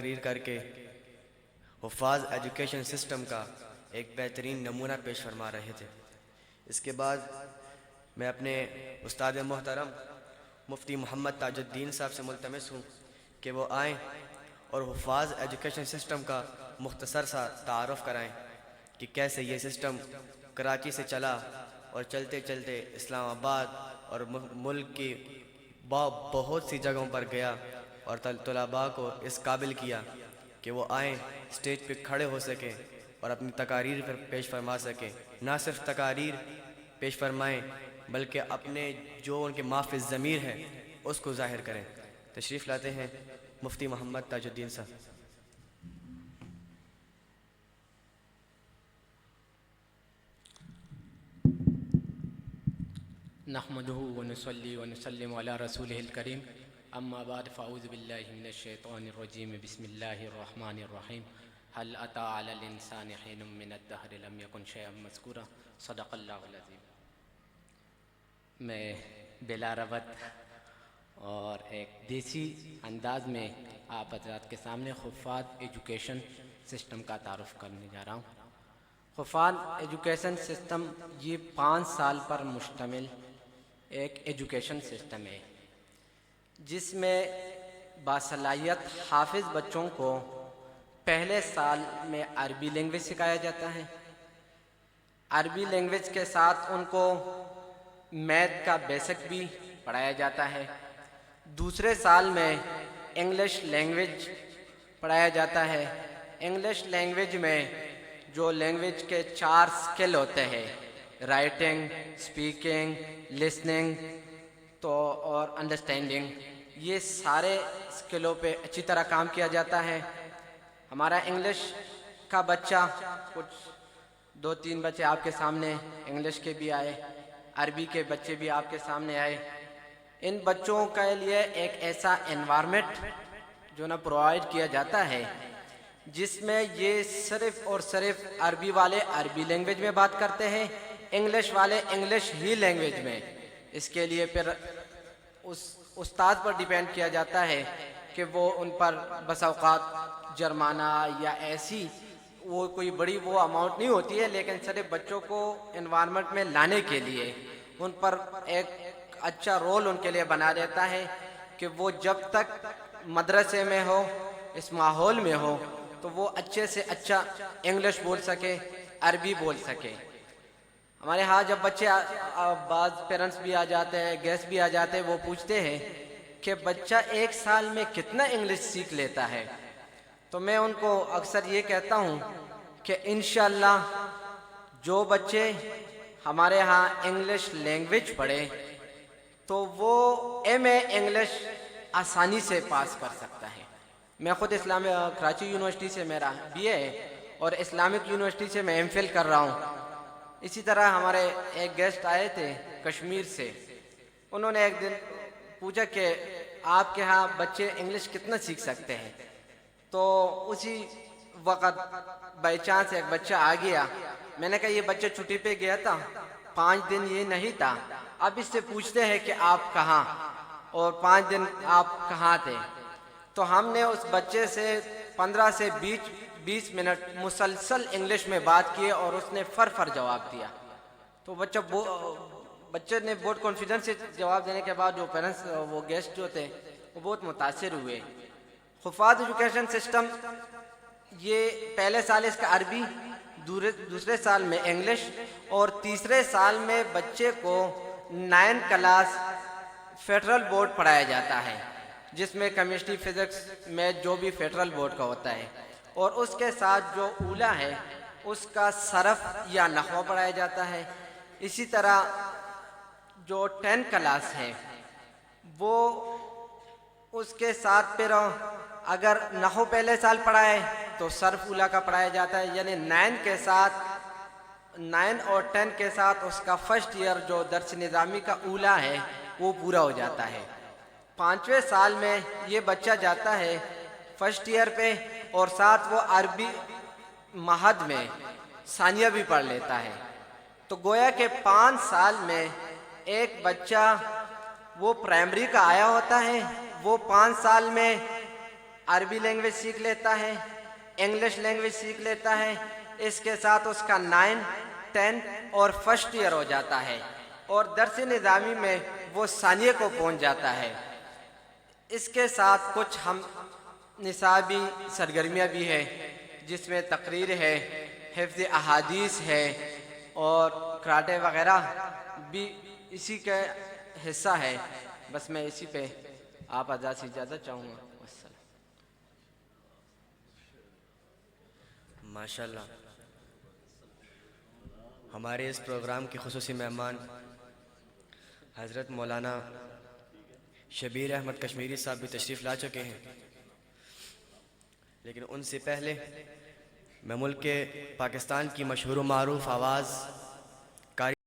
تقریر کر کے حفاظ ایجوکیشن سسٹم کا ایک بہترین نمونہ پیش فرما رہے تھے۔ اس کے بعد میں اپنے استاد محترم مفتی محمد تاج الدین صاحب سے ملتمس ہوں کہ وہ آئیں اور حفاظ ایجوکیشن سسٹم کا مختصر سا تعارف کرائیں کہ کیسے یہ سسٹم کراچی سے چلا اور چلتے چلتے اسلام آباد اور ملک کی بہت سی جگہوں پر گیا اور طلباء کو اس قابل کیا کہ وہ آئیں اسٹیج پہ کھڑے ہو سکیں اور اپنی تقاریر پر پیش فرما سکیں۔ نہ صرف تقاریر پیش فرمائیں بلکہ اپنے جو ان کے ما فی الضمیر ہے اس کو ظاہر کریں۔ تشریف لاتے ہیں مفتی محمد تاج الدین صاحب۔ نحمدہ ونصلی ونسلم علی رسولہ الکریم، اما بعد فاعوذ باللہ من الشیطان الرجیم، بسم اللہ الرحمن الرحیم۔ هل اتى على الانسان حین من الدہر لم یکن شیئا مذکورا، صدق اللہ العظیم۔ میں بلا ربط اور ایک دیسی انداز میں آپ حضرات کے سامنے حفاظ ایجوکیشن سسٹم کا تعارف کرنے جا رہا ہوں۔ حفاظ ایجوکیشن سسٹم یہ 5 سال پر مشتمل ایک ایجوکیشن سسٹم ہے جس میں باصلاحیت حافظ بچوں کو پہلے سال میں عربی لینگویج سکھایا جاتا ہے۔ عربی لینگویج کے ساتھ ان کو میتھ کا بیسک بھی پڑھایا جاتا ہے۔ دوسرے سال میں انگلش لینگویج پڑھایا جاتا ہے۔ انگلش لینگویج میں جو لینگویج کے 4 سکل ہوتے ہیں، رائٹنگ، اسپیکنگ، لسننگ اور انڈرسٹینڈنگ، یہ سارے سکلوں پہ اچھی طرح کام کیا جاتا ہے۔ ہمارا انگلش کا بچہ، کچھ 2-3 بچے آپ کے سامنے انگلش کے بھی آئے، عربی کے بچے بھی آپ کے سامنے آئے۔ ان بچوں کے لیے ایک ایسا انوائرمنٹ جو پرووائڈ کیا جاتا ہے جس میں یہ صرف اور صرف عربی والے عربی لینگویج میں بات کرتے ہیں، انگلش والے انگلش ہی لینگویج میں۔ اس کے لیے پھر اس استاد پر ڈیپینڈ کیا جاتا ہے کہ وہ ان پر بس اوقات جرمانہ یا ایسی کوئی بڑی اماؤنٹ نہیں ہوتی ہے، لیکن صرف بچوں کو انوائرمنٹ میں لانے کے لیے ان پر ایک اچھا رول ان کے لیے بنا دیتا ہے کہ وہ جب تک مدرسے میں ہو، اس ماحول میں ہو، تو وہ اچھے سے اچھا انگلش بول سکے، عربی بول سکے۔ ہمارے ہاں جب بچے بعض پیرنٹس بھی آ جاتے ہیں، گیسٹ بھی آ جاتے ہیں، وہ پوچھتے ہیں کہ بچہ 1 سال میں کتنا انگلش سیکھ لیتا ہے، تو میں ان کو اکثر یہ کہتا ہوں کہ انشاءاللہ جو بچے ہمارے ہاں انگلش لینگویج پڑھے تو وہ ایم اے انگلش آسانی سے پاس کر سکتا ہے۔ میں خود کراچی یونیورسٹی سے میرا بی اے ہے اور اسلامک یونیورسٹی سے میں ایم فل کر رہا ہوں۔ اسی طرح ہمارے ایک گیسٹ آئے تھے کشمیر سے، انہوں نے ایک دن پوچھا کہ آپ کے ہاں بچے انگلش کتنا سیکھ سکتے ہیں، تو اسی وقت بائی چانس ایک بچہ آ گیا۔ میں نے کہا یہ بچہ چھٹی پہ گیا تھا، 5 دن یہ نہیں تھا، اب اس سے پوچھتے ہیں کہ آپ کہاں اور 5 دن آپ کہاں تھے۔ تو ہم نے اس بچے سے 15 سے 20 منٹ مسلسل انگلش میں بات کی اور اس نے فر جواب دیا۔ تو بچے نے بہت کانفیڈنس سے جواب دینے کے بعد جو پیرنٹس وہ گیسٹ جو تھے وہ بہت متاثر ہوئے۔ حفاظ ایجوکیشن سسٹم یہ پہلے سال اس کا عربی، دوسرے سال میں انگلش اور تیسرے سال میں بچے کو 9 کلاس فیڈرل بورڈ پڑھایا جاتا ہے، جس میں کیمسٹری، فزکس، میتھ جو بھی فیڈرل بورڈ کا ہوتا ہے، اور اس کے ساتھ جو اولا ہے اس کا صرف یا نحو پڑھایا جاتا ہے۔ اسی طرح جو 10 کلاس ہے وہ اس کے ساتھ پھر اگر نحو پہلے سال پڑھائے تو صرف اولا کا پڑھایا جاتا ہے، یعنی 9 اور 10 کے ساتھ اس کا فرسٹ ایئر جو درس نظامی کا اولا ہے وہ پورا ہو جاتا ہے۔ 5ویں سال میں یہ بچہ جاتا ہے فرسٹ ایئر پہ اور ساتھ وہ عربی مہد میں ثانیہ بھی پڑھ لیتا ہے۔ تو گویا کہ 5 سال میں ایک بچہ وہ پرائمری کا آیا ہوتا ہے، وہ 5 سال میں عربی لینگویج سیکھ لیتا ہے، انگلش لینگویج سیکھ لیتا ہے، اس کے ساتھ اس کا 9، 10 اور فرسٹ ایئر ہو جاتا ہے، اور درس نظامی میں وہ ثانیے کو پہنچ جاتا ہے۔ اس کے ساتھ کچھ ہم نصابی سرگرمیاں بھی ہے، جس میں تقریر ہے، حفظ احادیث ہے، اور کراٹے وغیرہ بھی اسی کا حصہ ہے۔ بس میں اسی پہ آپ حضرات سے اجازت چاہوں گا۔ والسلام۔ ماشاءاللہ، ہمارے اس پروگرام کے خصوصی مہمان حضرت مولانا شبیر احمد کشمیری صاحب بھی تشریف لا چکے ہیں، لیکن ان سے پہلے میں ملک کے پاکستان کی مشہور و معروف آواز